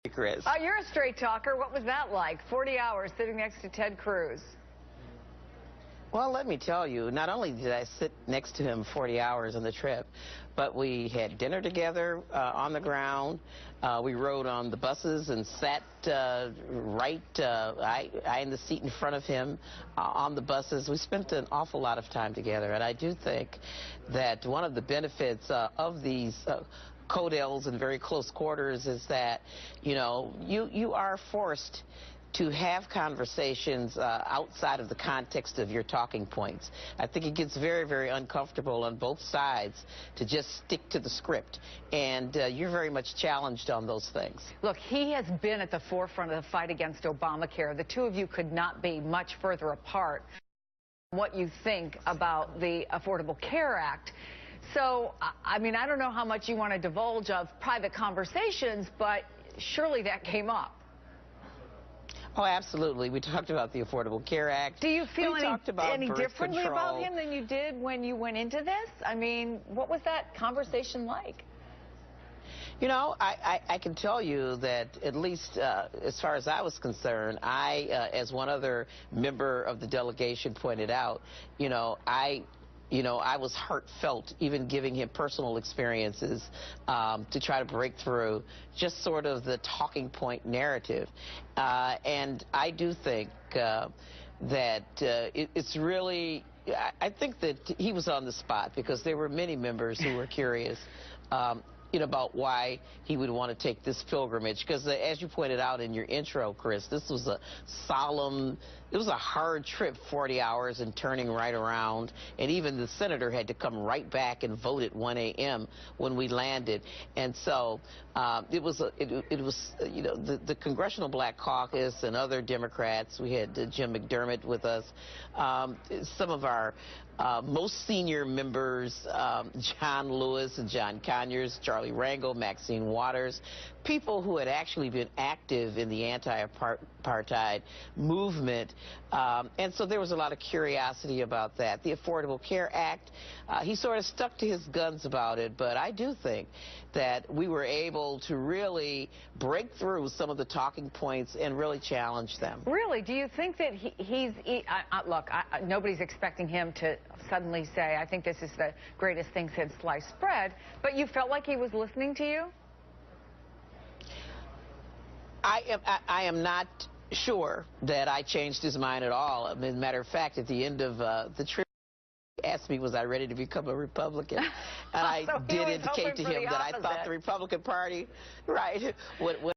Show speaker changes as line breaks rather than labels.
Chris.
You're a straight talker. What was that like? 40 hours sitting next to Ted Cruz.
Well, let me tell you, not only did I sit next to him 40 hours on the trip, but we had dinner together on the ground. We rode on the buses and sat I in the seat in front of him on the buses. We spent an awful lot of time together, and I do think that one of the benefits of these CODELs in very close quarters is that, you know, you are forced to have conversations outside of the context of your talking points. I think it gets very, very uncomfortable on both sides to just stick to the script, and you're very much challenged on those things.
Look, he has been at the forefront of the fight against Obamacare. The two of you could not be much further apart. What you think about the Affordable Care Act. So, I mean, I don't know how much you want to divulge of private conversations, but surely that came up.
Oh, absolutely. We talked about the Affordable Care Act.
Do you feel any differently
control.
about him than you did when you went into this? I mean, what was that conversation like?
You know, I can tell you that at least as far as I was concerned, as one other member of the delegation pointed out, I was heartfelt, even giving him personal experiences to try to break through just sort of the talking point narrative. And I do think that it's really, I think that he was on the spot because there were many members who were curious about why he would want to take this pilgrimage. Because as you pointed out in your intro, Chris, this was a solemn, it was a hard trip, 40 hours and turning right around. And even the senator had to come right back and vote at 1 a.m. when we landed. And so it was the Congressional Black Caucus and other Democrats. We had Jim McDermott with us. Some of our most senior members, John Lewis and John Conyers, Charlie Rangel, Maxine Waters, people who had actually been active in the anti-apartheid movement. And so there was a lot of curiosity about that. The Affordable Care Act, he sort of stuck to his guns about it, but I do think that we were able to really break through some of the talking points and really challenge them.
Really? Do you think that look, nobody's expecting him to suddenly say, I think this is the greatest thing since sliced bread, but you felt like he was listening to you?
I am not sure that I changed his mind at all. As a matter of fact, at the end of the trip, he asked me, was I ready to become a Republican? And I
so
did indicate to him that I thought the Republican Party, right, would